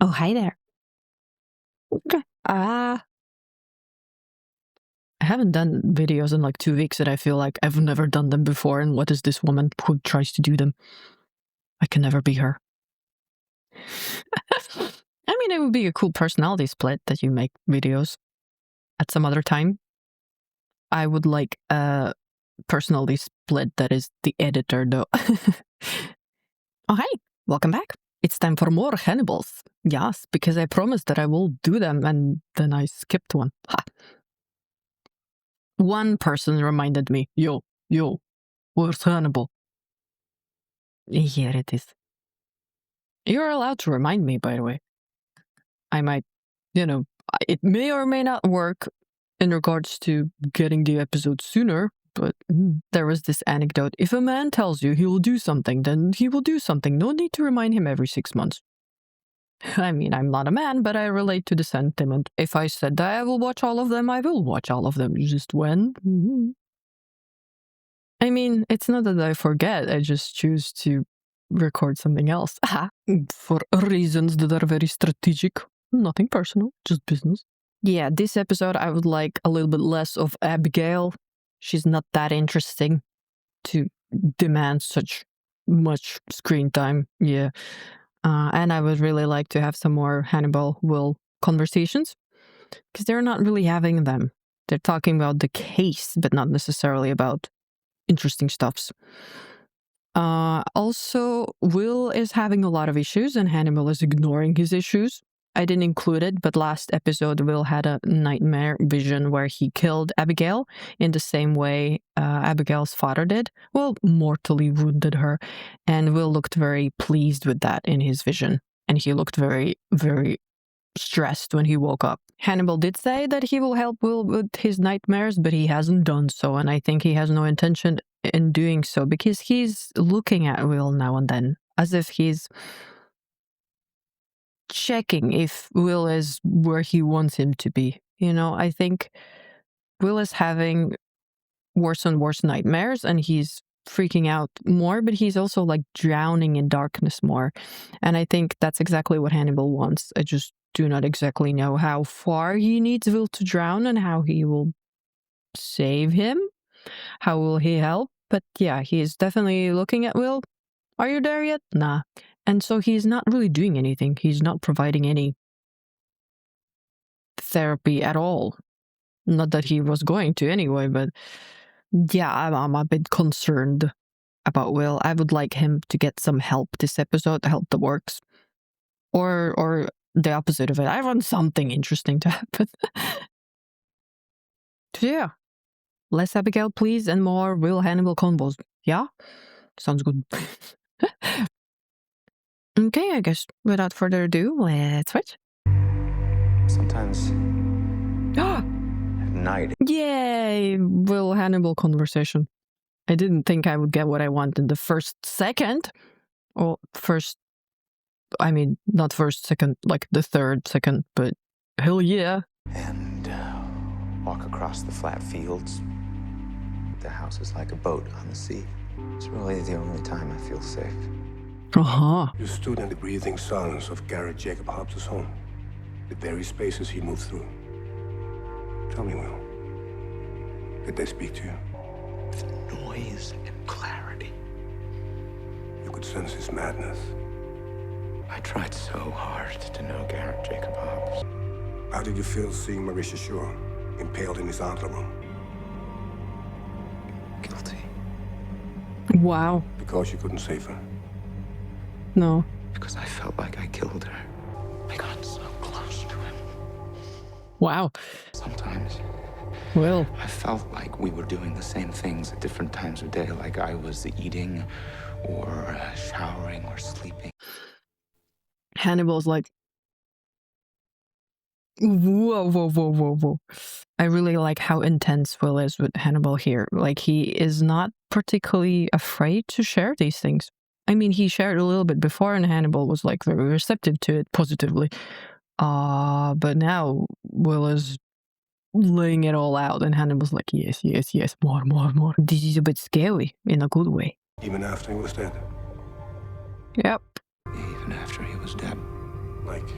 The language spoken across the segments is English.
Oh, hi there. Okay. I haven't done videos in like 2 weeks and I feel like I've never done them before. And what is this woman who tries to do them? I can never be her. I mean, it would be a cool personality split that you make videos at some other time. I would like a personality split that is the editor, though. Oh, hi. Welcome back. It's time for more Hannibals. Yes, because I promised that I will do them and then I skipped one. Ha. One person reminded me, yo, where's Hannibal? Here it is. You're allowed to remind me, by the way. I might, it may or may not work in regards to getting the episode sooner, but there was this anecdote. If a man tells you he will do something, then he will do something. No need to remind him every 6 months. I mean, I'm not a man, but I relate to the sentiment. If I said that I will watch all of them, I will watch all of them. Just when? I mean, it's not that I forget, I just choose to record something else. For reasons that are very strategic. Nothing personal, just business. Yeah, this episode I would like a little bit less of Abigail. She's not that interesting to demand such much screen time. Yeah. And I would really like to have some more Hannibal Will conversations because they're not really having them. They're talking about the case, but not necessarily about interesting stuffs. Also, Will is having a lot of issues and Hannibal is ignoring his issues. I didn't include it, but last episode Will had a nightmare vision where he killed Abigail in the same way Abigail's father did. Well, mortally wounded her. And Will looked very pleased with that in his vision. And he looked very, very stressed when he woke up. Hannibal did say that he will help Will with his nightmares, but he hasn't done so, and I think he has no intention in doing so because he's looking at Will now and then as if he's checking if Will is where he wants him to be. I think Will is having worse and worse nightmares and he's freaking out more, but he's also like drowning in darkness more. And I think that's exactly what Hannibal wants. I just do not exactly know how far he needs Will to drown and how he will save him. How will he help? But yeah, he is definitely looking at Will. Are you there yet? Nah. And so he's not really doing anything. He's not providing any therapy at all. Not that he was going to anyway, but yeah, I'm a bit concerned about Will. I would like him to get some help this episode, help that works. Or the opposite of it. I want something interesting to happen. So yeah. Less Abigail, please, and more Will Hannibal combos. Yeah? Sounds good. Okay, I guess without further ado, let's switch. Sometimes at night. Yay! Will Hannibal conversation. I didn't think I would get what I want in the first second. Or not first second, like the third second, but hell yeah. And walk across the flat fields. The house is like a boat on the sea. It's really the only time I feel safe. Uh-huh. You stood in the breathing silence of Garrett Jacob Hobbs' home. The very spaces he moved through. Tell me, Will, did they speak to you? With noise and clarity. You could sense his madness. I tried so hard to know Garrett Jacob Hobbs. How did you feel seeing Marisha Shore impaled in his outlaw room? Guilty. Wow. Because you couldn't save her? No. Because I felt like I killed her. I got so close to him. Wow. Sometimes Will. I felt like we were doing the same things at different times of day, like I was eating or showering or sleeping. Hannibal's like, whoa. I really like how intense Will is with Hannibal here. Like, he is not particularly afraid to share these things. I mean, he shared a little bit before and Hannibal was like very receptive to it positively. But now Will is laying it all out and Hannibal's like, yes, more. This is a bit scary in a good way. Even after he was dead? Yep. Even after he was dead. Like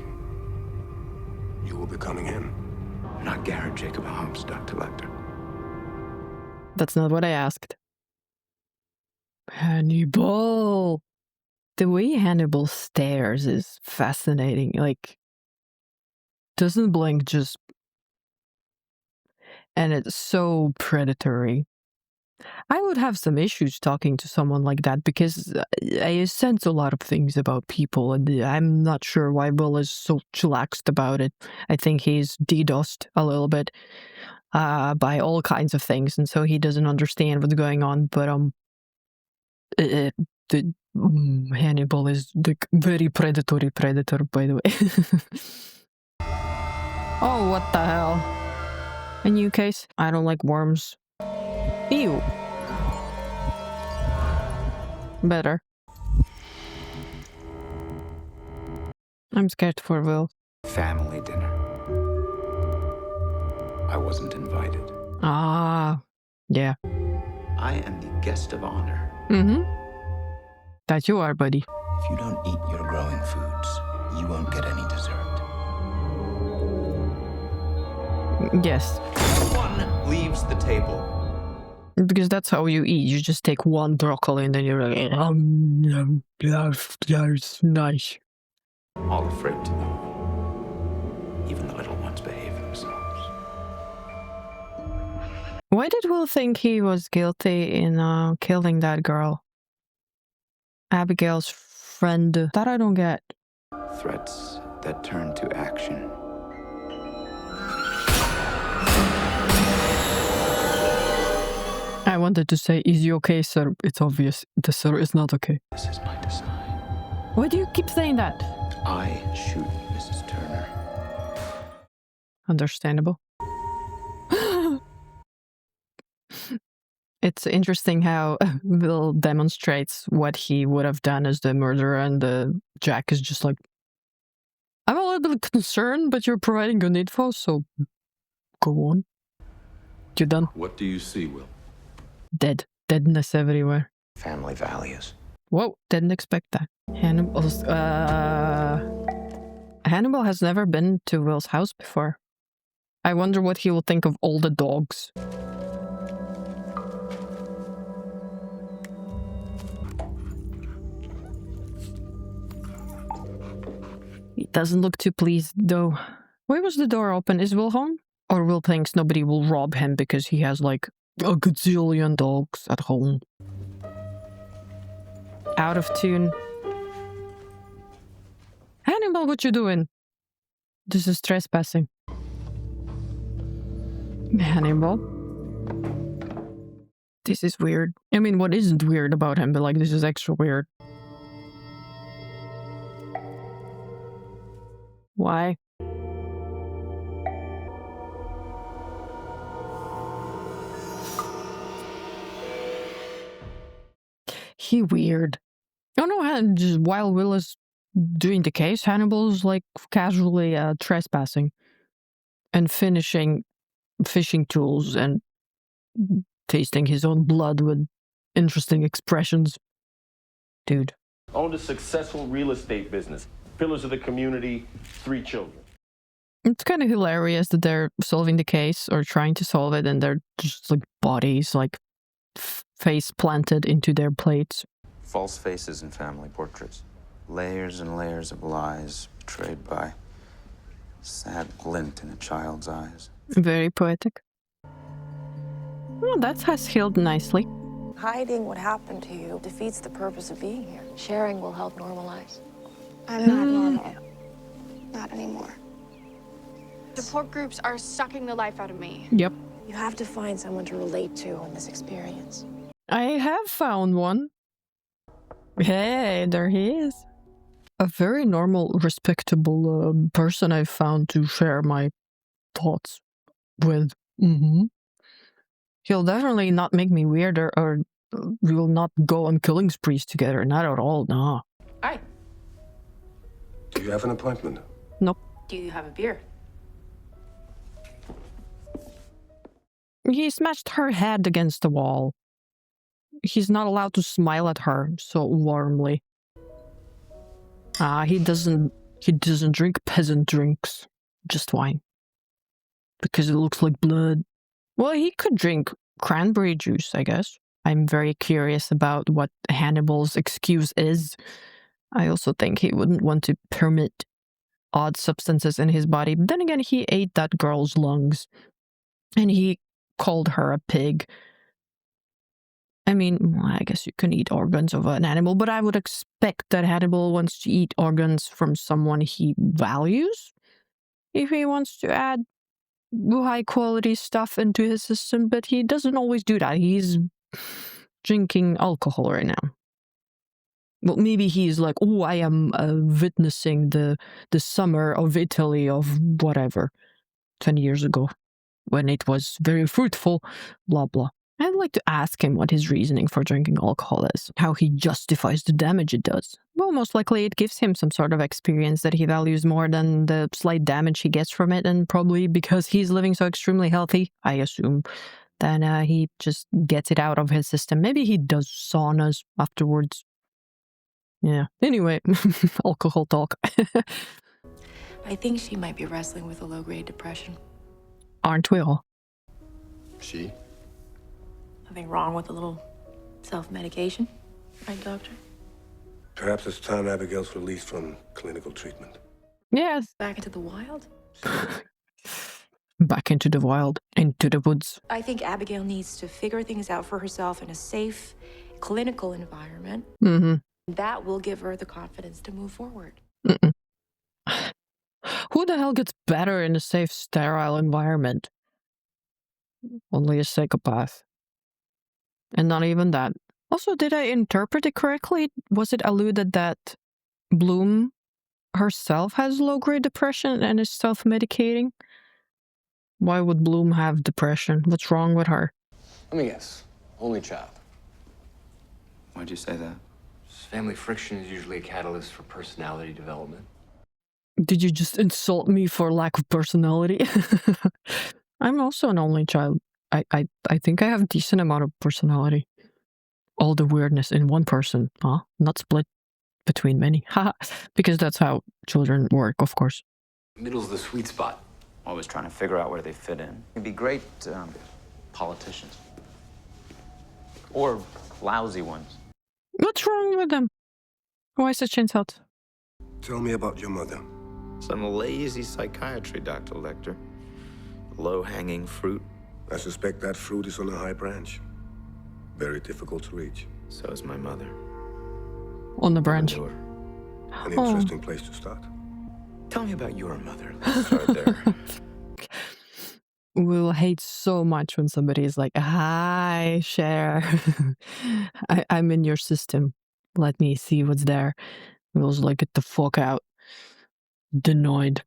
Will becoming him. You're not Garrett Jacob Hobbs, Dr. Lecter. That's not what I asked. Hannibal! The way Hannibal stares is fascinating. Like, doesn't blink, just... And it's so predatory. I would have some issues talking to someone like that because I sense a lot of things about people, and I'm not sure why Will is so chillaxed about it. I think he's DDoSed a little bit by all kinds of things, and so he doesn't understand what's going on. But Hannibal is the very predatory predator, by the way. Oh, what the hell? A new case? I don't like worms. Ew. Better. I'm scared for Will. Family dinner. I wasn't invited. Ah, yeah. I am the guest of honor. Mm-hmm. That you are, buddy. If you don't eat your growing foods, you won't get any dessert. Yes. One leaves the table. Because that's how you eat. You just take one broccoli and then you're like, that's nice. All afraid to move. Even the little ones behave themselves. Why did Will think he was guilty in killing that girl? Abigail's friend. That I don't get. Threats that turn to action. I wanted to say, is you okay, sir? It's obvious. The sir is not okay. This is my design. Why do you keep saying that? I shoot Mrs. Turner. Understandable. It's interesting how Will demonstrates what he would have done as the murderer, and Jack is just like, I'm a little bit concerned, but you're providing good info, so go on. You done? What do you see, Will? Dead. Deadness everywhere. Family values. Whoa, didn't expect that. Hannibal has never been to Will's house before. I wonder what he will think of all the dogs. He doesn't look too pleased, though. Why was the door open? Is Will home? Or Will thinks nobody will rob him because he has, like, a gazillion dogs at home. Out of tune. Hannibal, what you doing? This is trespassing. Hannibal. This is weird. I mean, what isn't weird about him, but like, this is extra weird. Why? He weird. Oh no, just while Will is doing the case, Hannibal's like casually trespassing and finishing fishing tools and tasting his own blood with interesting expressions. Dude. Owned a successful real estate business. Pillars of the community, 3 children. It's kind of hilarious that they're solving the case or trying to solve it and they're just like bodies like face planted into their plates. False faces in family portraits. Layers and layers of lies betrayed by sad glint in a child's eyes. Very poetic. Well, that has healed nicely. Hiding what happened to you defeats the purpose of being here. Sharing will help normalize. I'm not normal. Not anymore. Support groups are sucking the life out of me. Yep. You have to find someone to relate to in this experience. I have found one. Hey, there he is. A very normal, respectable person I found to share my thoughts with. He'll definitely not make me weirder, or we will not go on killing sprees together. Not at all, nah. Hi. Do you have an appointment? Nope. Do you have a beer? He smashed her head against the wall. He's not allowed to smile at her so warmly. He doesn't drink peasant drinks. just wine. Because it looks like blood. Well, he could drink cranberry juice, I guess. I'm very curious about what Hannibal's excuse is. I also think he wouldn't want to permit odd substances in his body. But then again, he ate that girl's lungs. And he called her a pig. I mean, I guess you can eat organs of an animal, but I would expect that Hannibal wants to eat organs from someone he values. If he wants to add high quality stuff into his system, but he doesn't always do that. He's drinking alcohol right now. Well, maybe he's like, oh, I am witnessing the summer of Italy of whatever, 20 years ago, when it was very fruitful, blah, blah. I'd like to ask him what his reasoning for drinking alcohol is, how he justifies the damage it does. Well, most likely it gives him some sort of experience that he values more than the slight damage he gets from it, and probably because he's living so extremely healthy, I assume, then he just gets it out of his system. Maybe he does saunas afterwards. Yeah. Anyway, alcohol talk. I think she might be wrestling with a low-grade depression. Aren't we all? She? Nothing wrong with a little self-medication, right, Doctor? Perhaps it's time Abigail's released from clinical treatment. Yes. Back into the wild? Back into the wild, into the woods. I think Abigail needs to figure things out for herself in a safe, clinical environment. Mm-hmm. That will give her the confidence to move forward. Mm-mm. Who the hell gets better in a safe, sterile environment? Only a psychopath. And not even that. Also, did I interpret it correctly? Was it alluded that Bloom herself has low-grade depression and is self-medicating? Why would Bloom have depression? What's wrong with her? Let me guess. Only child. Why'd you say that? Family friction is usually a catalyst for personality development. Did you just insult me for lack of personality? I'm also an only child. I think I have a decent amount of personality. All the weirdness in one person, huh? Not split between many. Because that's how children work, of course. Middle's the sweet spot. Always trying to figure out where they fit in. They'd be great politicians. Or lousy ones. What's wrong with them? Why such insult? Tell me about your mother. Some lazy psychiatry, Dr. Lecter. Low-hanging fruit. I suspect that fruit is on a high branch. Very difficult to reach. So is my mother. On the branch. Manure. An interesting place to start. Tell me about your mother. Let's start there. Will hate so much when somebody is like, hi, Cher. I'm in your system. Let me see what's there. Will's like, get the fuck out. Denied.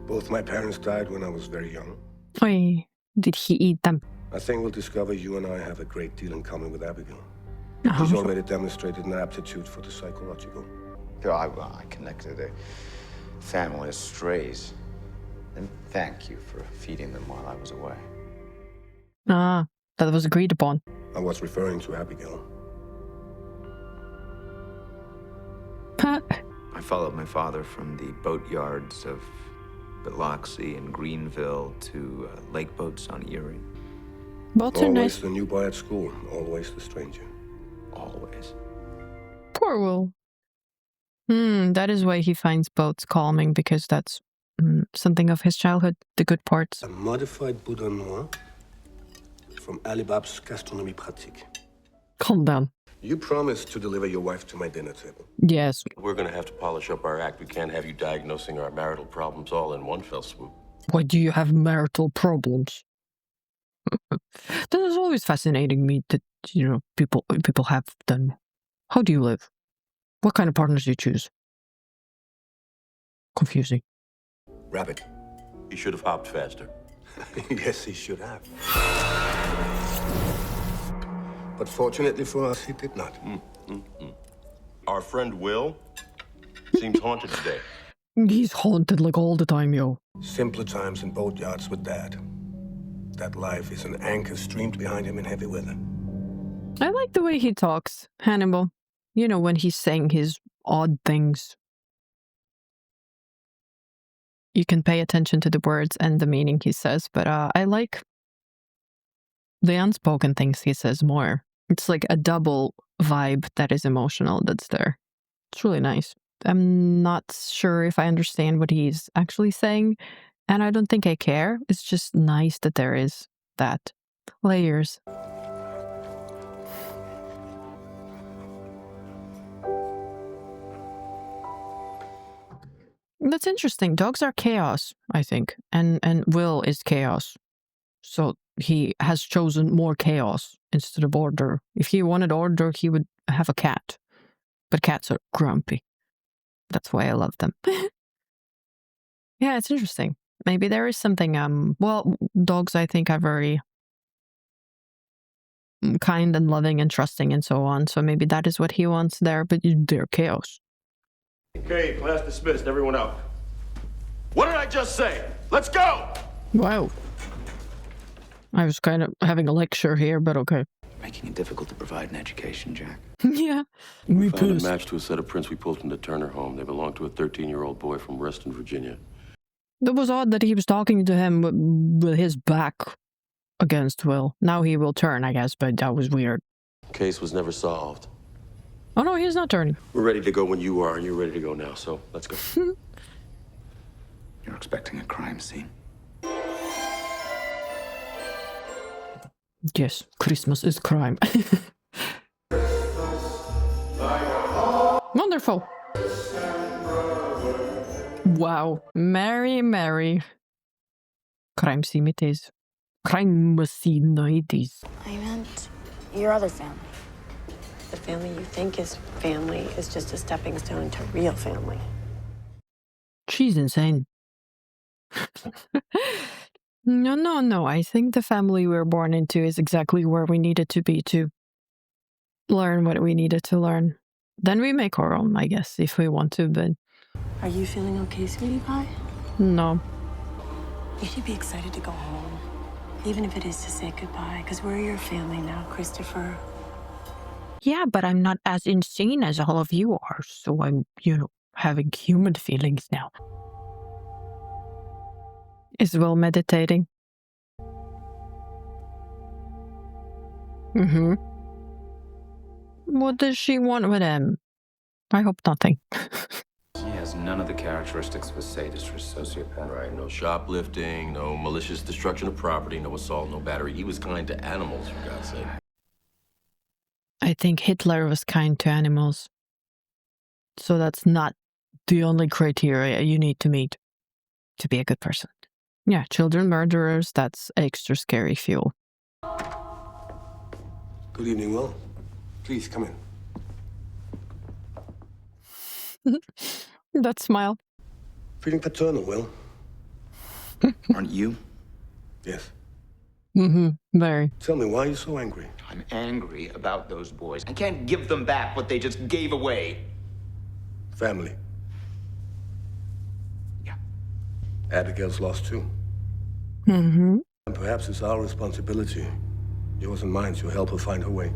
Both my parents died when I was very young. Oy, did he eat them? I think we'll discover you and I have a great deal in common with Abigail. Oh. She's already demonstrated an aptitude for the psychological. I connected a family of strays. And thank you for feeding them while I was away. Ah, that was agreed upon. I was referring to Abigail. I followed my father from the boatyards of Biloxi and Greenville to lake boats on Erie. Both are Always nice. the new boy at school, always the stranger. Always. Poor Will. That is why he finds boats calming, because that's something of his childhood, the good parts. A modified Boudin Noir from Alibab's Gastronomie Pratique. Calm down. You promised to deliver your wife to my dinner table. Yes. We're gonna have to polish up our act. We can't have you diagnosing our marital problems all in one fell swoop. Why do you have marital problems? That is always fascinating me that, people have them. How do you live? What kind of partners do you choose? Confusing. Rabbit. You should have hopped faster. Yes, he should have. But fortunately for us, he did not. Our friend Will seems haunted today. He's haunted like all the time, yo. Simpler times in boatyards with Dad. That life is an anchor streamed behind him in heavy weather. I like the way he talks, Hannibal. When he's saying his odd things. you can pay attention to the words and the meaning he says, but I like the unspoken things he says more. It's like a double vibe that is emotional that's there. It's really nice. I'm not sure if I understand what he's actually saying, and I don't think I care. It's just nice that there is that. Layers. That's interesting. Dogs are chaos, I think, and Will is chaos. So he has chosen more chaos instead of order. If he wanted order, he would have a cat. But cats are grumpy. That's why I love them. Yeah, it's interesting. Maybe there is something, well, dogs I think are very kind and loving and trusting and so on. So maybe that is what he wants there, but they're chaos. Okay, class dismissed. Everyone out. What did I just say? Let's go! Wow. I was kind of having a lecture here, but okay. Making it difficult to provide an education, Jack. Yeah. Me Found a pissed. match to a set of prints we pulled from the Turner home. They belong to a 13-year-old boy from Reston, Virginia. It was odd that he was talking to him with his back against Will. Now he will turn, I guess, but that was weird. Case was never solved. Oh no, he's not turning. We're ready to go when you are, and you're ready to go now, so let's go. You're expecting a crime scene. Yes, Christmas is crime. Wonderful. Wow. Merry, merry. Crime scene it is. Crime scene it is. I meant your other family. The family you think is family is just a stepping stone to real family. She's insane. No. I think the family we were born into is exactly where we needed to be to learn what we needed to learn. Then we make our own, I guess, if we want to, but Are you feeling okay, sweetie pie? no. You should be excited to go home, even if it is to say goodbye, because we're your family now, Christopher. Yeah, but I'm not as insane as all of you are, so I'm, having human feelings now. Is Will meditating? Mm-hmm. What does she want with him? I hope nothing. He has none of the characteristics of a sadist or sociopath. Right, no shoplifting, no malicious destruction of property, no assault, no battery. He was kind to animals, for God's sake. I think Hitler was kind to animals. So that's not the only criteria you need to meet to be a good person. Yeah, children murderers, that's extra scary fuel. Good evening, Will. Please come in. That smile. Feeling paternal, Will? Aren't you? Yes. Mm-hmm, very. Tell me, why are you so angry? I'm angry about those boys. I can't give them back what they just gave away. Family. Yeah. Abigail's lost too. Mm-hmm. And perhaps it's our responsibility, yours and mine, to help her find her way.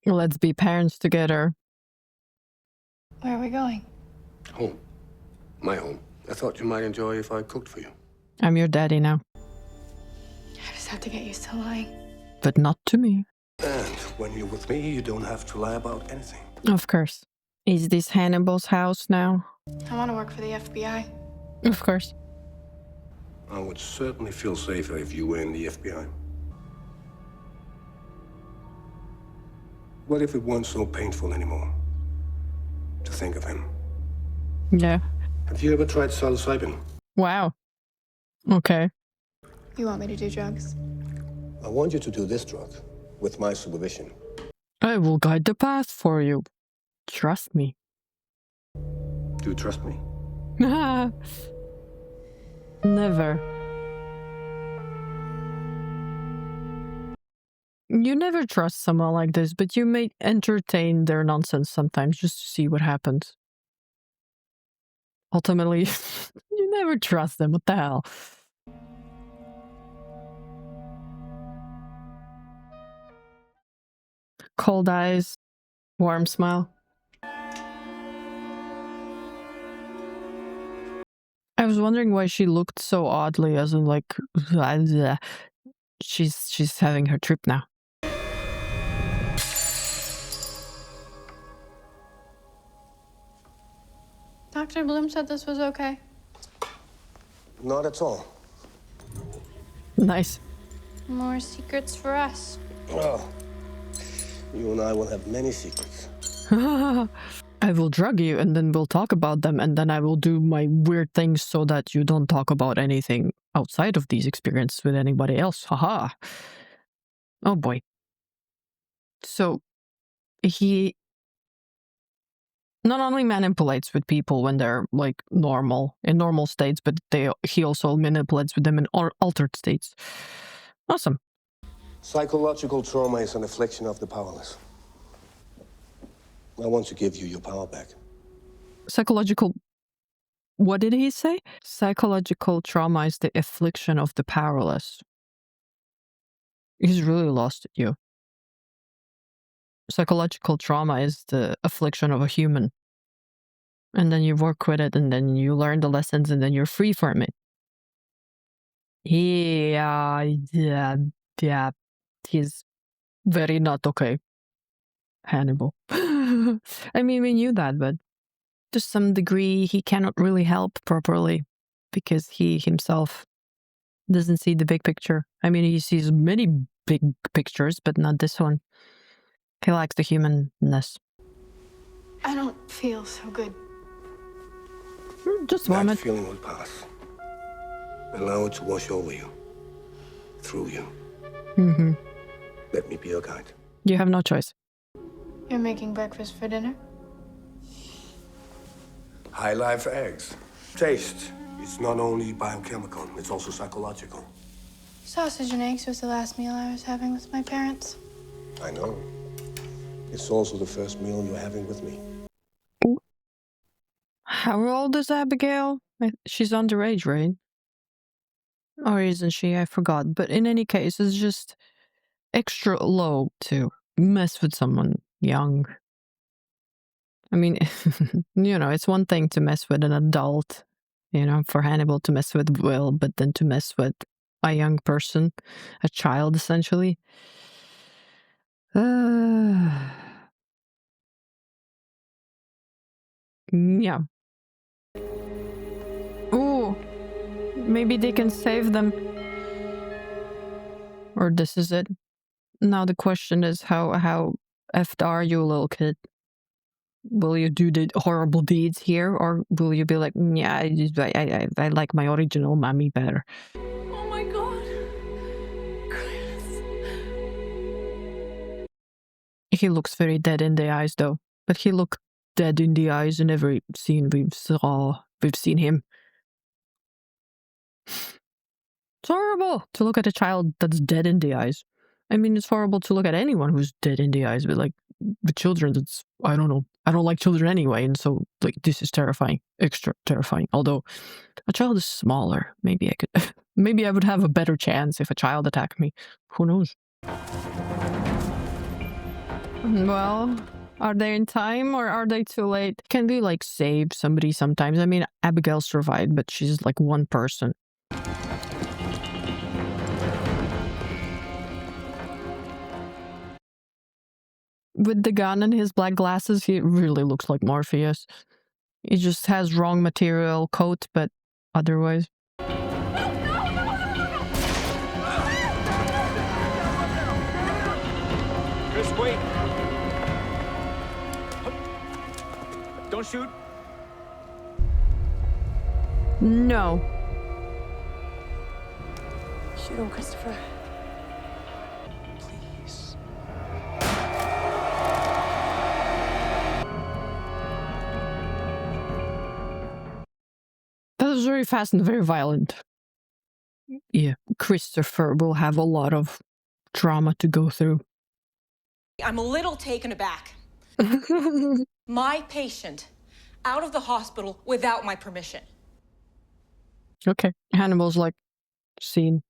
Let's be parents together. Where are we going? Home. My home. I thought you might enjoy if I cooked for you. I'm your daddy now. I just have to get used to lying. But not to me. And when you're with me, you don't have to lie about anything. Of course. Is this Hannibal's house now? I want to work for the FBI. Of course. I would certainly feel safer if you were in the FBI. What if it weren't so painful anymore to think of him? Yeah. Have you ever tried psilocybin? Wow. Okay. You want me to do drugs? I want you to do this drug with my supervision. I will guide the path for you. Trust me. Do you trust me? Never. You never trust someone like this, but you may entertain their nonsense sometimes just to see what happens. Ultimately, you never trust them. What the hell? Cold eyes, warm smile. I was wondering why she looked so oddly, as in like she's having her trip now. Dr. Bloom said this was okay. Not at all. Nice. More secrets for us. Oh, you and I will have many secrets. I will drug you and then we'll talk about them and then I will do my weird things so that you don't talk about anything outside of these experiences with anybody else. Haha. Oh boy. So he not only manipulates with people when they're like in normal states, but he also manipulates with them in altered states. Awesome. Psychological trauma is an affliction of the powerless. I want to give you your power back. Psychological... What did he say? Psychological trauma is the affliction of the powerless. He's really lost at you. Psychological trauma is the affliction of a human. And then you work with it, and then you learn the lessons, and then you're free from it. Yeah. He's very not okay. Hannibal. I mean, we knew that, but to some degree, he cannot really help properly because he himself doesn't see the big picture. I mean, he sees many big pictures, but not this one. He lacks the humanness. I don't feel so good. Just a moment. That feeling will pass. Allow it to wash over you. Through you. Mm-hmm. Let me be your guide. You have no choice. You're making breakfast for dinner? High life eggs. Taste. It's not only biochemical, it's also psychological. Sausage and eggs was the last meal I was having with my parents. I know. It's also the first meal you're having with me. How old is Abigail? She's underage, right? Or isn't she? I forgot. But in any case, it's just extra low to mess with someone young. I mean, it's one thing to mess with an adult, for Hannibal to mess with Will, but then to mess with a young person, a child, essentially. Yeah. Ooh, maybe they can save them. Or this is it. Now the question is, how effed are you, little kid? Will you do the horrible deeds here, or will you be like, yeah, I like my original mommy better? Oh my God. Chris. He looks very dead in the eyes, though. But he looked dead in the eyes in every scene we've seen him. It's horrible to look at a child that's dead in the eyes. I mean, it's horrible to look at anyone who's dead in the eyes, but like the children, that's, I don't know. I don't like children anyway, and so like this is terrifying, extra terrifying. Although a child is smaller, maybe I could, maybe I would have a better chance if a child attacked me. Who knows? Well, are they in time or are they too late? Can we like save somebody sometimes? I mean, Abigail survived, but she's like one person. With the gun and his black glasses, he really looks like Morpheus. He just has wrong material coat, but otherwise. Chris, wait. Don't shoot. No. Shoot him, Christopher. Please. That was very fast and very violent. Yeah, Christopher will have a lot of trauma to go through. I'm a little taken aback. My patient out of the hospital without my permission. Okay, Hannibal's like, scene.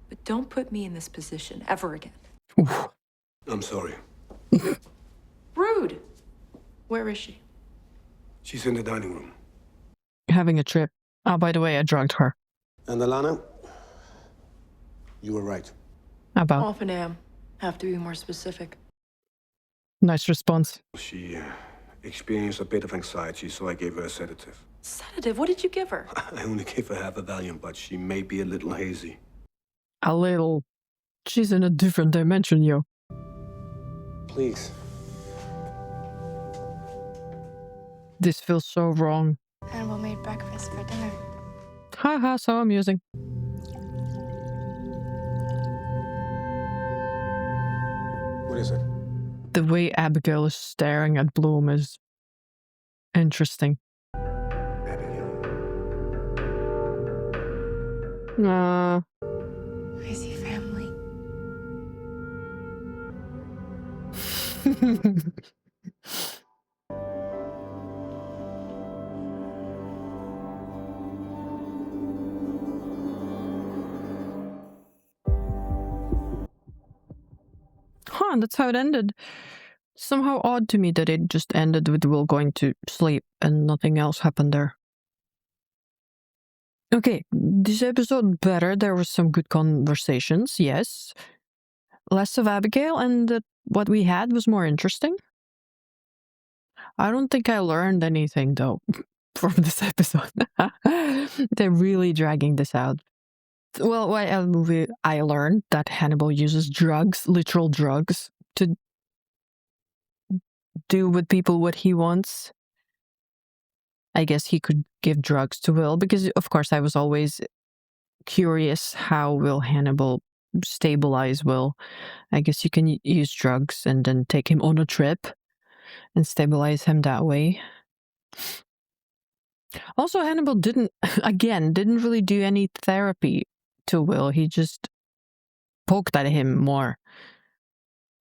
But don't put me in this position ever again. Oof. I'm sorry. Rude. Where is she? She's in the dining room. Having a trip. Oh, by the way, I drugged her. And Alana, you were right. About. Often am. Have to be more specific. Nice response. She experienced a bit of anxiety, so I gave her a sedative. Sedative? What did you give her? I only gave her half a Valium, but she may be a little hazy. A little. She's in a different dimension, yo. Please. This feels so wrong. Hannibal made breakfast for dinner. Haha, so amusing. What is it? The way Abigail is staring at Bloom is interesting. Abigail. I see family. Huh, that's how it ended. Somehow odd to me that it just ended with Will going to sleep and nothing else happened there. Okay, this episode better. There were some good conversations, yes. Less of Abigail, and what we had was more interesting. I don't think I learned anything, though, from this episode. They're really dragging this out. Well, I learned that Hannibal uses drugs, literal drugs, to do with people what he wants. I guess he could give drugs to Will, because, of course, I was always curious how will Hannibal stabilize Will. I guess you can use drugs and then take him on a trip and stabilize him that way. Also, Hannibal didn't really do any therapy to Will. He just poked at him more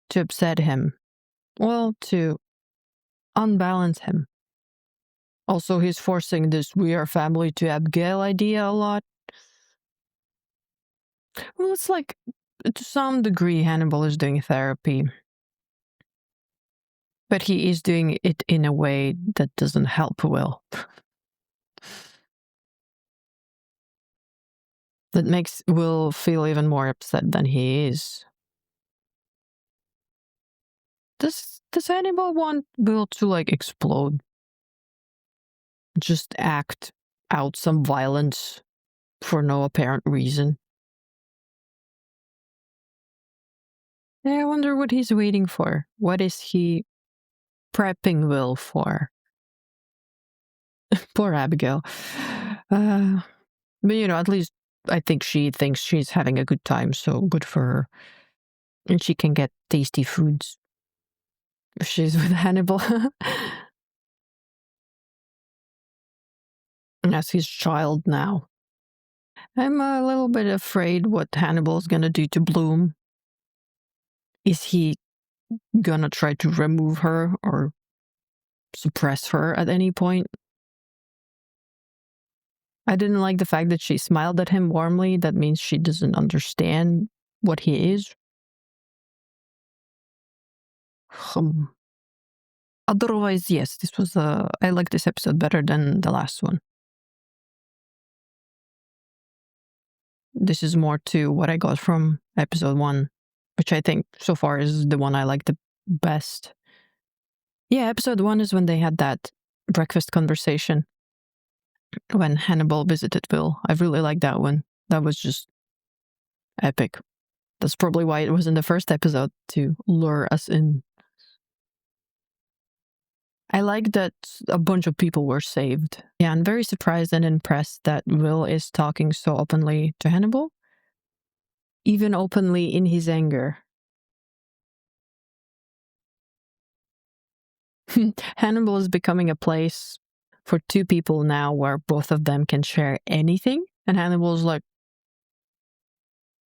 to upset him. Well, to unbalance him. Also, he's forcing this "we are family" to Abigail idea a lot. Well, it's like, to some degree, Hannibal is doing therapy. But he is doing it in a way that doesn't help Will. That makes Will feel even more upset than he is. Does Hannibal want Will to, like, explode? Just act out some violence for no apparent reason? Yeah, I wonder what he's waiting for. What is he prepping Will for? Poor Abigail. But, at least I think she thinks she's having a good time, so good for her. And she can get tasty foods if she's with Hannibal. As his child now. I'm a little bit afraid what Hannibal's gonna do to Bloom. Is he gonna try to remove her or suppress her at any point? I didn't like the fact that she smiled at him warmly. That means she doesn't understand what he is. Otherwise, yes, this was I like this episode better than the last one. This is more to what I got from episode 1, which I think so far is the one I like the best. Yeah, episode 1 is when they had that breakfast conversation when Hannibal visited Will. I really liked that one. That was just epic. That's probably why it was in the first episode, to lure us in. I like that a bunch of people were saved. Yeah, I'm very surprised and impressed that Will is talking so openly to Hannibal. Even openly in his anger. Hannibal is becoming a place for two people now where both of them can share anything. And Hannibal's like...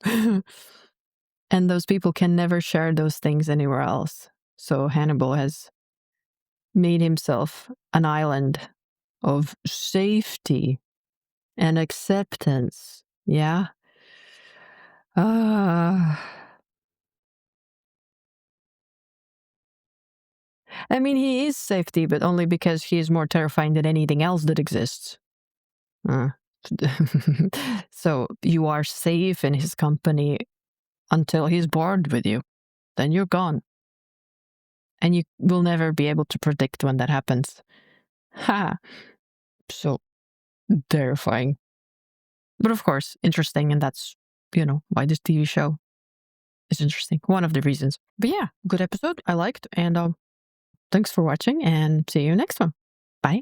and those people can never share those things anywhere else. So Hannibal has made himself an island of safety and acceptance. Yeah? I mean, he is safety, but only because he is more terrifying than anything else that exists. So you are safe in his company until he's bored with you. Then you're gone. And you will never be able to predict when that happens. Ha! So terrifying. But of course, interesting, and that's, why this TV show is interesting. One of the reasons. But yeah, good episode. I liked, and thanks for watching, and see you next one. Bye.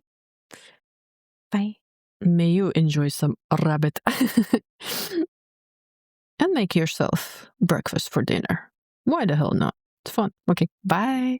Bye. May you enjoy some rabbit. And make yourself breakfast for dinner. Why the hell not? It's fun. Okay, bye.